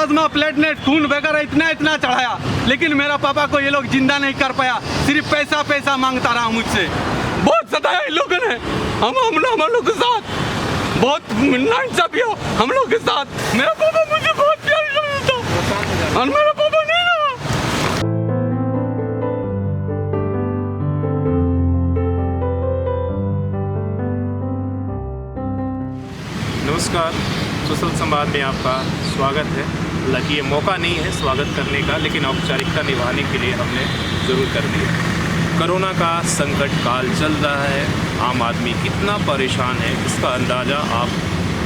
Plasma, platelet, खून वगैरह इतना चढ़ाया, लेकिन मेरा पापा को ये लोग जिंदा नहीं कर पाया। सिर्फ पैसा पैसा मांगता रहा मुझसे। बहुत सताया इन लोगों ने। हम लोग के साथ बहुत नाइंसाफी हो हम लोग के साथ। मेरा पापा मुझे बहुत प्यार करता था और मेरा पापा नहीं रहा। नमस्कार, सोशल संवाद में आपका स्वागत है। हालांकि ये मौका नहीं है स्वागत करने का, लेकिन औपचारिकता निभाने के लिए हमने ज़रूर कर दिया। कोरोना का संकट काल चल रहा है, आम आदमी कितना परेशान है इसका अंदाज़ा आप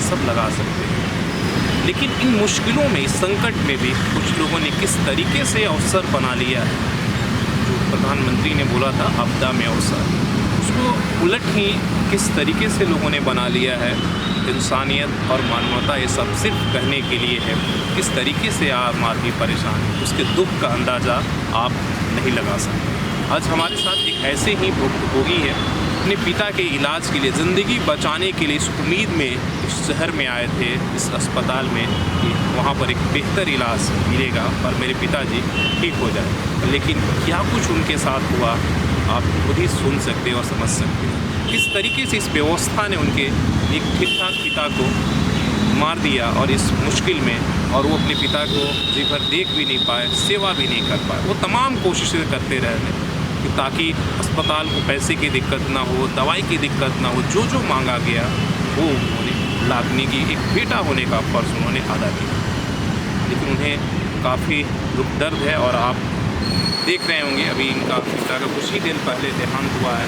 सब लगा सकते हैं। लेकिन इन मुश्किलों में, इस संकट में भी कुछ लोगों ने किस तरीके से अवसर बना लिया है। जो प्रधानमंत्री ने बोला था आपदा में अवसर, उसको उलट ही किस तरीके से लोगों ने बना लिया है। इंसानियत और मानवता ये सब सिर्फ कहने के लिए है। किस तरीके से आम आदमी परेशान है, उसके दुख का अंदाज़ा आप नहीं लगा सकते। आज हमारे साथ एक ऐसे ही भुक्तभोगी है, अपने पिता के इलाज के लिए, ज़िंदगी बचाने के लिए इस उम्मीद में इस शहर में आए थे, इस अस्पताल में, कि वहाँ पर एक बेहतर इलाज मिलेगा और मेरे पिताजी ठीक हो जाए। लेकिन क्या कुछ उनके साथ हुआ आप खुद ही सुन सकते हैं और समझ सकते हैं। किस तरीके से इस व्यवस्था ने उनके एक ठीक ठाक पिता को मार दिया और इस मुश्किल में, और वो अपने पिता को जी भर देख भी नहीं पाए, सेवा भी नहीं कर पाए। वो तमाम कोशिशें करते रहे कि ताकि अस्पताल को पैसे की दिक्कत ना हो, दवाई की दिक्कत ना हो। जो जो मांगा गया वो उन्होंने लादने की, एक बेटा होने का फर्ज उन्होंने अदा किया। लेकिन उन्हें काफ़ी दुख दर्द है और आप देख रहे होंगे अभी इनका पिता का कुछ ही दिन पहले देहांत हुआ है।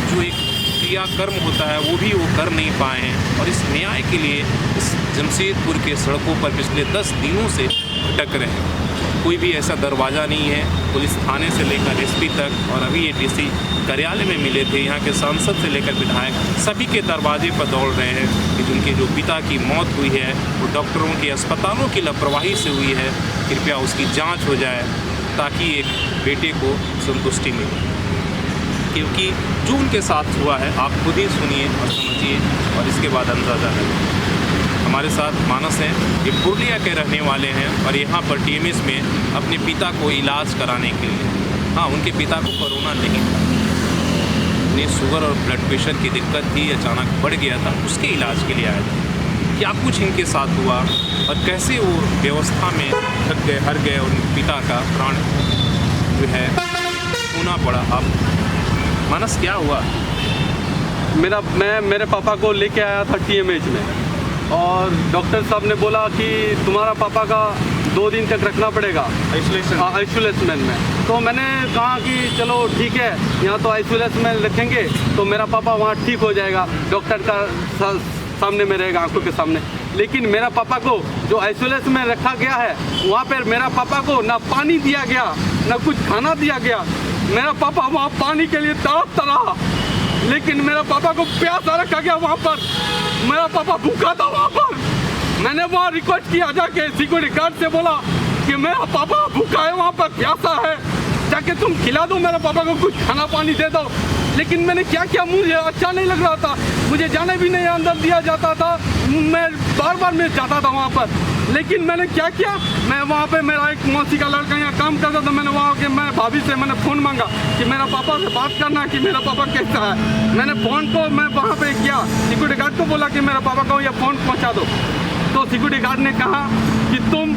जो एक क्रियाकर्म होता है वो भी वो कर नहीं पाए हैं और इस न्याय के लिए इस जमशेदपुर के सड़कों पर पिछले 10 दिनों से भटक रहे हैं। कोई भी ऐसा दरवाज़ा नहीं है। पुलिस थाने से लेकर एसपी तक, और अभी ये डीसी कार्यालय में मिले थे, यहाँ के सांसद से लेकर विधायक, सभी के दरवाजे पर दौड़ रहे हैं कि जिनके जो पिता की मौत हुई है वो डॉक्टरों की, अस्पतालों की लापरवाही से हुई है, कृपया उसकी जाँच हो जाए ताकि एक बेटे को संतुष्टि मिले। क्योंकि जो उनके साथ हुआ है आप खुद ही सुनिए और समझिए और इसके बाद अंदाज़ा है। हमारे साथ मानस हैं, ये पुरलिया के रहने वाले हैं और यहाँ पर टीएमएस में अपने पिता को इलाज कराने के लिए, हाँ उनके पिता को कोरोना नहीं था, उन्हें शुगर और ब्लड प्रेशर की दिक्कत थी, अचानक बढ़ गया था, उसके इलाज के लिए आए थे। क्या कुछ इनके साथ हुआ और कैसे वो व्यवस्था में थक गए, हर गए, और पिता का प्राण जो है खोना पड़ा। आप मानस क्या हुआ? मैं मेरे पापा को लेके आया था टीएमएच में, और डॉक्टर साहब ने बोला कि तुम्हारा पापा का 2 दिन तक रखना पड़ेगा आइसोलेशन में। तो मैंने कहा कि चलो ठीक है, यहाँ तो आइसोलेशन में रखेंगे तो मेरा पापा वहाँ ठीक हो जाएगा, डॉक्टर का सामने में रहेगा, आंखों के सामने। लेकिन मेरा पापा को जो आइसोलेशन में रखा गया है, वहाँ पर मेरा पापा को ना पानी दिया गया, ना कुछ खाना दिया गया। मेरा पापा वहाँ पानी के लिए तड़पता रहा, लेकिन मेरा पापा को प्यासा रखा गया वहाँ पर। मेरा पापा भूखा था वहाँ पर। मैंने वहाँ रिक्वेस्ट किया, जाके सिक्योरिटी गार्ड से बोला कि मेरा पापा भूखा है, वहाँ पर प्यासा है, जाके तुम खिला दो मेरे पापा को, कुछ खाना पानी दे दो। लेकिन मैंने क्या किया, मुझे अच्छा नहीं लग रहा था, मुझे जाने भी नहीं अंदर दिया जाता था, मैं बार बार मैं जाता था वहाँ पर। लेकिन मैंने क्या किया, मैं वहाँ पे, मेरा एक मौसी का लड़का यहाँ काम करता था, मैंने वहाँ के मैं भाभी से मैंने फ़ोन मांगा कि मेरा पापा से बात करना कि मेरा पापा कैसा है। मैंने फ़ोन को मैं वहाँ पे किया, सिक्योरिटी गार्ड को बोला कि मेरा पापा को ये फ़ोन पहुँचा दो। तो सिक्योरिटी गार्ड ने कहा कि तुम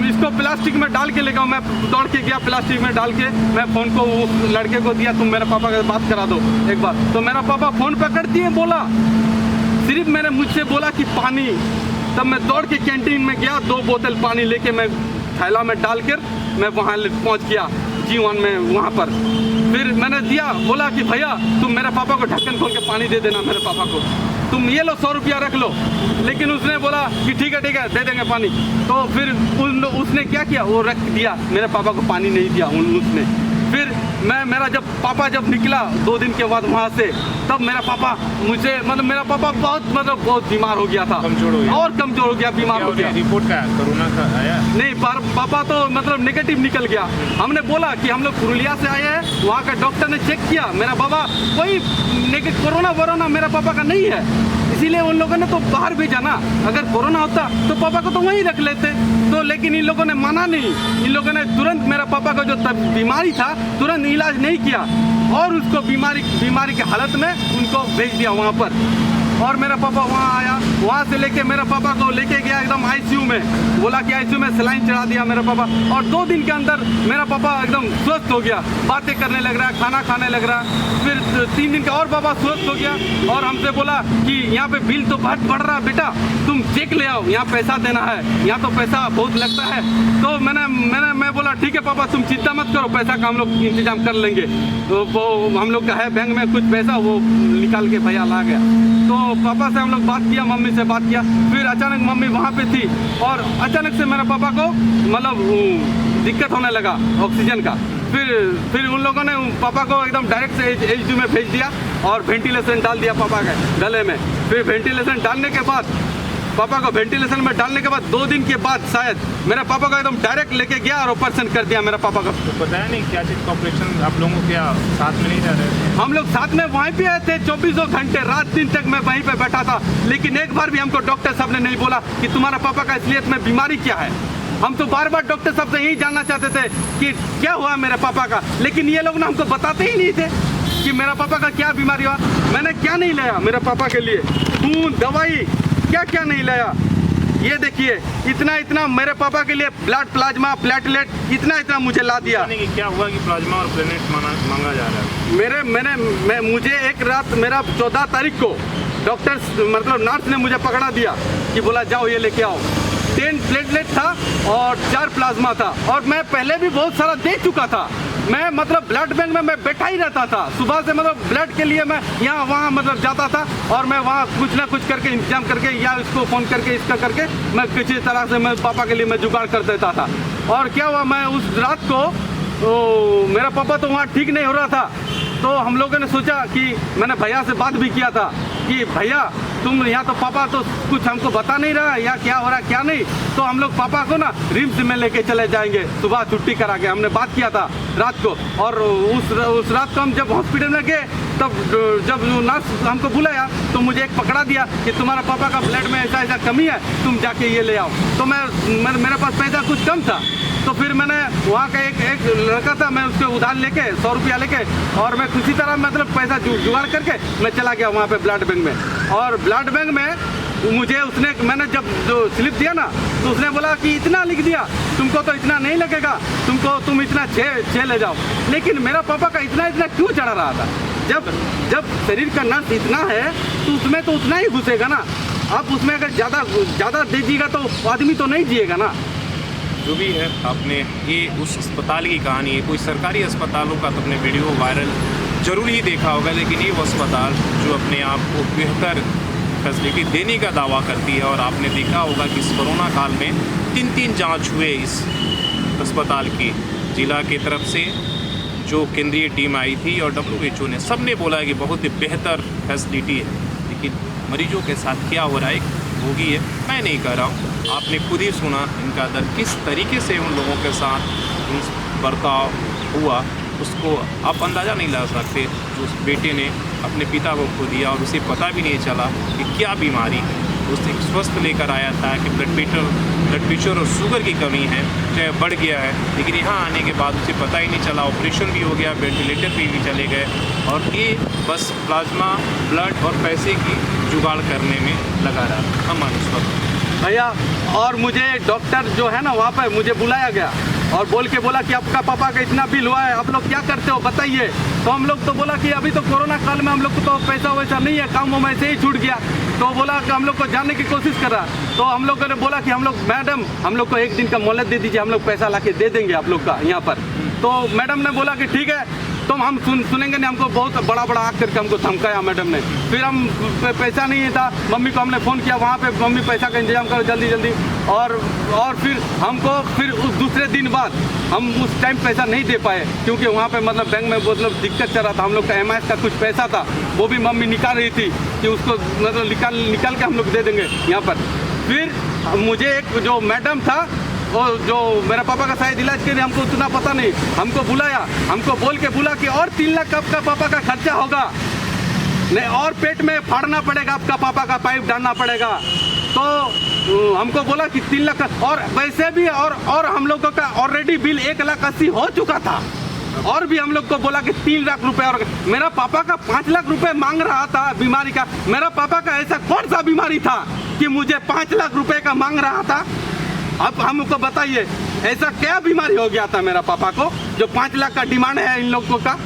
इसको प्लास्टिक में डाल के ले जाओ। मैं दौड़ के गया, प्लास्टिक में डाल के मैं फ़ोन को उस लड़के को दिया, तुम मेरे पापा से बात करा दो एक बार। तो मेरा पापा फ़ोन पकड़ दिए, बोला सिर्फ मैंने मुझसे बोला कि पानी। तब मैं दौड़ के कैंटीन में गया, 2 बोतल पानी लेके मैं थैला में डालकर मैं वहाँ पहुँच गया G1 में वहाँ पर। फिर मैंने दिया, बोला कि भैया तुम मेरे पापा को ढक्कन खोल के पानी दे देना, मेरे पापा को तुम ये लो 100 रुपया रख लो। लेकिन उसने बोला कि ठीक है दे देंगे पानी। तो फिर उसने क्या किया, वो रख दिया, मेरे पापा को पानी नहीं दिया उसने। फिर मेरा जब पापा निकला 2 दिन के बाद वहाँ से, तब मेरा पापा मुझे, मतलब मेरा पापा बहुत बीमार हो गया था, कमजोर हो गया, और कमजोर हो गया, बीमार हो गया। रिपोर्ट का कोरोना का आया नहीं, पापा तो मतलब नेगेटिव निकल गया। हमने बोला कि हम लोग पुरुलिया से आए हैं, वहाँ का डॉक्टर ने चेक किया, मेरा पापा कोई कोरोना वोरोना मेरा पापा का नहीं है। इसीलिए उन लोगों ने तो बाहर भेजा ना। अगर कोरोना होता तो पापा को तो वहीं रख लेते, तो लेकिन इन लोगों ने माना नहीं। इन लोगों ने तुरंत मेरा पापा का जो बीमारी था तुरंत इलाज नहीं किया और उसको बीमारी के हालत में उनको भेज दिया वहाँ पर। और मेरा पापा वहाँ आया, वहाँ से लेके मेरा पापा को लेके गया एकदम आईसीयू में, बोला कि आईसीयू में सलाइन चढ़ा दिया मेरा पापा। और 2 दिन के अंदर मेरा पापा एकदम स्वस्थ हो गया, बातें करने लग रहा है, खाना खाने लग रहा है। फिर 3 दिन का और पापा स्वस्थ हो गया और हमसे बोला कि यहाँ पे बिल तो बहुत बढ़ रहा है बेटा, तुम चेक ले आओ, यहाँ पैसा देना है, यहाँ तो पैसा बहुत लगता है। तो मैं बोला ठीक है पापा, तुम चिंता मत करो, पैसा का हम लोग इंतजाम कर लेंगे। तो वो हम लोग का है बैंक में कुछ पैसा, वो निकाल के भैया ला गया। तो पापा से हम लोग बात किया, मम्मी से बात किया। फिर अचानक मम्मी वहाँ पे थी और अचानक से मेरे पापा को मतलब दिक्कत होने लगा ऑक्सीजन का। फिर उन लोगों ने पापा को एकदम डायरेक्ट से एचडीयू में भेज दिया और वेंटिलेशन डाल दिया पापा के गले में। फिर वेंटिलेशन डालने के बाद पापा को वेंटिलेशन में डालने के बाद 2 दिन के बाद शायद मेरे पापा को एकदम डायरेक्ट लेके गया और ऑपरेशन कर दिया मेरा पापा का। तो बताया नहीं क्या चीज़ का ऑपरेशन? आप लोगों को क्या साथ में नहीं जा रहे थे? हम लोग साथ में वहीं पे आए थे, 24 घंटे रात दिन तक मैं वहीं पे बैठा था। लेकिन एक बार भी हमको डॉक्टर साहब ने नहीं बोला कि तुम्हारा पापा का असलियत में बीमारी क्या है। हम तो बार बार डॉक्टर साहब से यही जानना चाहते थे कि क्या हुआ मेरे पापा का, लेकिन ये लोग ना हमको बताते ही नहीं थे कि मेरा पापा का क्या बीमारी हुआ। मैंने क्या नहीं लाया मेरे पापा के लिए, खून, दवाई, क्या नहीं लाया। ये देखिए इतना मेरे पापा के लिए ब्लड, प्लाज्मा, प्लेटलेट इतना मुझे ला दिया। कि क्या हुआ कि प्लाज्मा और प्लेटलेट मांगा जा रहा है? मुझे एक रात मेरा 14 तारीख को डॉक्टर मतलब नर्स ने मुझे पकड़ा दिया कि बोला जाओ ये लेके आओ। 10 प्लेटलेट था और 4 प्लाज्मा था और मैं पहले भी बहुत सारा दे चुका था। मैं मतलब ब्लड बैंक में मैं बैठा ही रहता था, सुबह से मतलब ब्लड के लिए मैं यहाँ वहाँ मतलब जाता था और मैं वहाँ कुछ ना कुछ करके इंतजाम करके या इसको फ़ोन करके इसका करके मैं किसी तरह से मैं पापा के लिए मैं जुगाड़ कर देता था। और क्या हुआ, मैं उस रात को मेरा पापा तो वहाँ ठीक नहीं हो रहा था, तो हम लोगों ने सोचा कि मैंने भैया से बात भी किया था कि भैया तुम यहाँ तो पापा तो कुछ हमको बता नहीं रहा या क्या हो रहा क्या नहीं, तो हम लोग पापा को ना रिम्स में लेके चले जाएंगे सुबह छुट्टी करा के। हमने बात किया था रात को और उस रात को हम जब हॉस्पिटल में गए तब जब नर्स हमको बुलाया तो मुझे एक पकड़ा दिया कि तुम्हारा पापा का ब्लड में ऐसा कमी है, तुम जाके ये ले आओ। तो मेरे पास पैसा कुछ कम था, तो फिर मैंने वहाँ का एक लड़का था, मैं उसके उधार लेके 100 रुपया लेके और मैं किसी तरह मतलब पैसा जुगाड़ करके मैं चला गया वहाँ पे ब्लड बैंक में। और ब्लड बैंक में मुझे मैंने जब जो स्लिप दिया ना तो उसने बोला कि इतना लिख दिया, तुमको तो इतना नहीं लगेगा, तुम इतना 6 ले जाओ। लेकिन मेरा पापा का इतना क्यों चढ़ा रहा था? जब शरीर का नस इतना है तो उसमें तो उतना ही घुसेगा ना। आप उसमें अगर ज़्यादा दीजिएगा तो आदमी तो नहीं जिएगा ना। जो भी है, आपने ये उस अस्पताल की कहानी है। कोई सरकारी अस्पतालों का तो अपने वीडियो वायरल जरूर ही देखा होगा, लेकिन ये वो अस्पताल जो अपने आप को बेहतर फैसिलिटी देने का दावा करती है। और आपने देखा होगा कि इस कोरोना काल में 3 जांच हुए इस अस्पताल की, जिला की तरफ से जो केंद्रीय टीम आई थी और WHO ने, सब ने बोला है कि बहुत ही बेहतर फैसिलिटी है। लेकिन मरीजों के साथ क्या हो रहा है होगी है, मैं नहीं कह रहा हूँ, आपने खुद ही सुना इनका दर्द, किस तरीके से उन लोगों के साथ बर्ताव हुआ, उसको आप अंदाज़ा नहीं लगा सकते। जो उस बेटे ने अपने पिता को खो दिया और उसे पता भी नहीं चला कि क्या बीमारी है। उसे स्वस्थ लेकर आया था कि ब्लड प्रेशर और शुगर की कमी है, चाहे बढ़ गया है, लेकिन यहाँ आने के बाद उसे पता ही नहीं चला। ऑपरेशन भी हो गया, वेंटिलेटर पे भी चले गए और ये बस प्लाज्मा, ब्लड और पैसे की जुगाड़ करने में लगा रहा हम भैया। और मुझे डॉक्टर जो है ना वहाँ पर मुझे बुलाया गया और बोल के बोला कि आपका पापा का इतना बिल हुआ है, आप लोग क्या करते हो बताइए। तो हम लोग तो बोला कि अभी तो कोरोना काल में हम लोग को तो पैसा वैसा नहीं है, काम वाम ऐसे ही छूट गया। तो बोला कि हम लोग को जानने की कोशिश कर रहा। तो हम लोगों ने बोला कि हम लोग मैडम हम लोग को 1 दिन का मोहलत दे दीजिए, हम लोग पैसा ला के दे देंगे आप लोग का यहाँ पर। तो मैडम ने बोला कि ठीक है, तो हम सुनेंगे नहीं। हमको बहुत बड़ा आग करके हमको धमकाया मैडम ने। फिर हम पैसा नहीं था, मम्मी को हमने फ़ोन किया वहाँ पे, मम्मी पैसा का इंतजाम करो जल्दी। और फिर हमको फिर उस दूसरे दिन बाद हम उस टाइम पैसा नहीं दे पाए, क्योंकि वहाँ पे मतलब बैंक में मतलब दिक्कत चल रहा था। हम लोग का MIS का कुछ पैसा था, वो भी मम्मी निकाल रही थी कि उसको मतलब निकाल के हम लोग दे देंगे यहाँ पर। फिर मुझे एक जो मैडम था, वो जो मेरा पापा का शायद इलाज के लिए, हमको उतना पता नहीं, हमको बुलाया, हमको बोल के बोला कि और 3 लाख आपका पापा का खर्चा होगा। नहीं और पेट में फाड़ना पड़ेगा, आपका पापा का पाइप डालना पड़ेगा। तो हमको बोला कि 3 लाख, और वैसे भी और हम लोगों का ऑलरेडी बिल 1,80,000 हो चुका था, और भी हम लोग को बोला कि 3 लाख रुपए, और मेरा पापा का 5 लाख रुपए मांग रहा था बीमारी का। मेरा पापा का ऐसा कौन सा बीमारी था कि मुझे 5 लाख रुपए का मांग रहा था? अब हमको बताइए ऐसा क्या बीमारी हो गया था मेरा पापा को जो 5 लाख का डिमांड है इन लोगों का?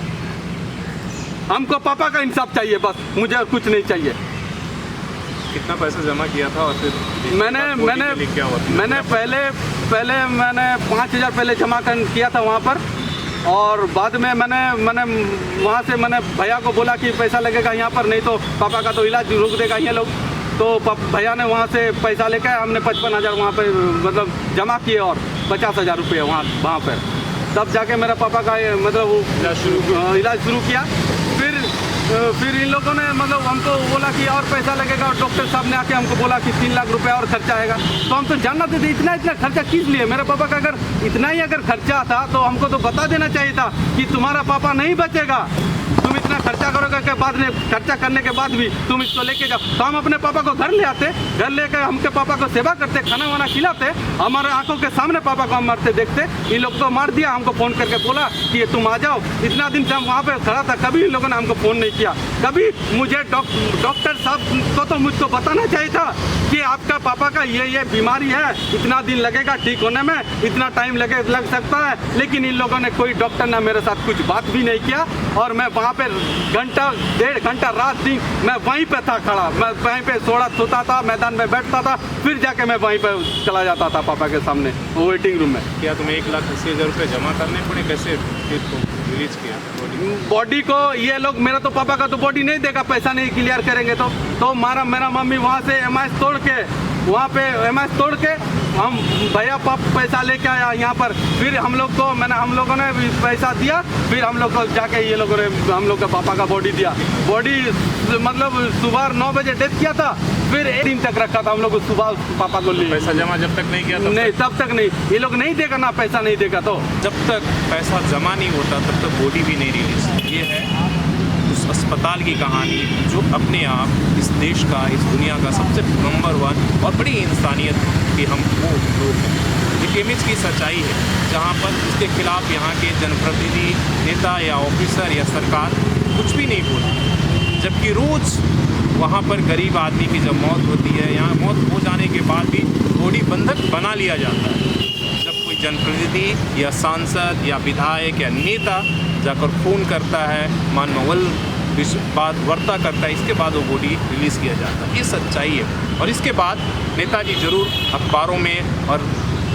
हमको पापा का इंसाफ चाहिए बस, मुझे और कुछ नहीं चाहिए। कितना पैसा जमा किया था और फिर मैंने पहले मैंने 5,000 पहले जमा किया था वहाँ पर, और बाद में मैंने वहाँ से मैंने भैया को बोला कि पैसा लगेगा यहाँ पर, नहीं तो पापा का तो इलाज रोक देगा ये लोग। तो भैया ने वहाँ से पैसा लेकर हमने 55,000 वहाँ पे मतलब जमा किए, और 50,000 रुपये वहाँ पर, तब जाके मेरा पापा का मतलब इलाज शुरू किया। फिर इन लोगों ने मतलब हमको बोला कि और पैसा लगेगा, और डॉक्टर साहब ने आके हमको बोला कि 3 लाख रुपए और खर्चा आएगा। तो हम तो जानना थे इतना खर्चा किस लिए? मेरे पापा का अगर इतना ही अगर खर्चा था तो हमको तो बता देना चाहिए था कि तुम्हारा पापा नहीं बचेगा, तुम इतना खर्चा करोगे के बाद में, खर्चा करने के बाद भी तुम इसको लेके जाओ। तो हम अपने पापा को घर ले आते, घर लेकर हमके पापा को सेवा करते, खाना वाना खिलाते, हमारे आंखों के सामने पापा को हम मरते देखते। इन लोग तो मार दिया, हमको फ़ोन करके बोला कि तुम आ जाओ। इतना दिन से हम वहाँ पे खड़ा था, कभी इन लोगों ने हमको फ़ोन नहीं किया। कभी मुझे डॉक्टर साहब को तो मुझको बताना चाहिए था कि आपका पापा का ये बीमारी है, इतना दिन लगेगा ठीक होने में, इतना टाइम लग सकता है। लेकिन इन लोगों ने, कोई डॉक्टर ने मेरे साथ कुछ बात भी नहीं किया, और मैं वहाँ पे घंटा 1.5 घंटा रात दिन मैं वहीं पे था खड़ा। मैं वहीं पे सोता था, मैदान में बैठता था, फिर जाके मैं वहीं पे चला जाता था पापा के सामने वेटिंग रूम में। क्या तुम्हें 1,80,000 रुपये जमा करने पड़े? कैसे फिर तो रिलीज किया बॉडी को? ये लोग, मेरा तो पापा का तो बॉडी नहीं देगा, पैसा नहीं क्लियर करेंगे तो मेरा मम्मी वहाँ से एमआईएस तोड़ के, वहाँ पे एमआईएस तोड़ के हम भैया पैसा लेके आया यहाँ पर। फिर हम लोगों ने भी पैसा दिया, फिर हम लोग को जाके ये लोगों ने हम लोग के पापा का बॉडी दिया। बॉडी मतलब सुबह 9 बजे डेथ किया था, फिर 1 दिन तक रखा था हम लोग सुबह पापा को लिए। पैसा जमा जब तक नहीं किया नहीं, तब तक नहीं, ये लोग नहीं देगा ना, पैसा नहीं देगा। तो जब तक पैसा जमा नहीं होता तब तक बॉडी भी नहीं रिलीज। ये है उस अस्पताल की कहानी जो अपने आप इस देश का, इस दुनिया का सबसे नंबर 1 और बड़ी इंसानियत कि हम वो लोग हैं। ये इमेज की सच्चाई है जहाँ पर इसके खिलाफ यहाँ के जनप्रतिनिधि, नेता या ऑफिसर या सरकार कुछ भी नहीं बोलती, जबकि रोज़ वहाँ पर गरीब आदमी की जब मौत होती है, यहाँ मौत हो जाने के बाद भी बॉडी बंधक बना लिया जाता है। जब कोई जनप्रतिनिधि या सांसद या विधायक या नेता जाकर फ़ोन करता है, मानवल बात वार्ता करता है, इसके बाद वो बॉडी रिलीज़ किया जाता है। ये सच्चाई है। और इसके बाद नेताजी ज़रूर अखबारों में और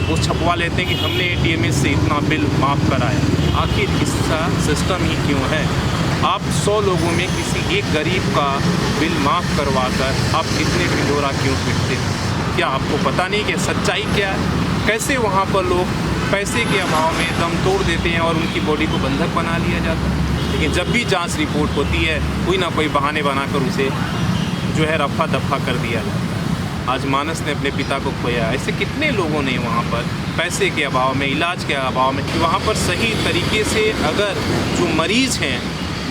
वो छपवा लेते हैं कि हमने ATMS से इतना बिल माफ़ कराया। आखिर इसका सिस्टम ही क्यों है? आप 100 लोगों में किसी एक गरीब का बिल माफ़ करवा कर आप इतने ढिंढोरा क्यों पीटते हैं? क्या आपको पता नहीं कि सच्चाई क्या है? कैसे वहाँ पर लोग पैसे के अभाव में दम तोड़ देते हैं और उनकी बॉडी को बंधक बना लिया जाता है। लेकिन जब भी जांच रिपोर्ट होती है, कोई ना कोई बहाने बनाकर उसे जो है रफ़ा दफ़ा कर दिया जाता है। आज मानस ने अपने पिता को खोया। ऐसे कितने लोगों ने वहाँ पर पैसे के अभाव में, इलाज के अभाव में, वहाँ पर सही तरीके से अगर जो मरीज़ हैं,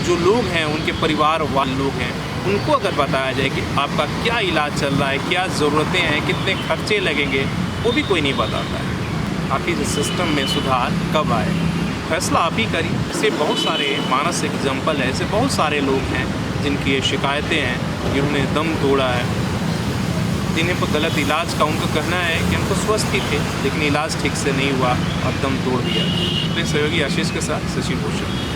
जो लोग हैं, उनके परिवार वाले लोग हैं, उनको अगर बताया जाए कि आपका क्या इलाज चल रहा है, क्या ज़रूरतें हैं, कितने खर्चे लगेंगे, वो भी कोई नहीं बताता है। आखिर इस सिस्टम में सुधार कब आए? फैसला आप ही करिए। ऐसे बहुत सारे मानस एग्जाम्पल है, ऐसे बहुत सारे लोग हैं जिनकी ये शिकायतें हैं, जिन्होंने दम तोड़ा है, जिन्हें पर गलत इलाज का उनका कहना है कि हम तो स्वस्थ ही थे लेकिन इलाज ठीक से नहीं हुआ और दम तोड़ दिया। अपने सहयोगी आशीष के साथ शशि भूषण।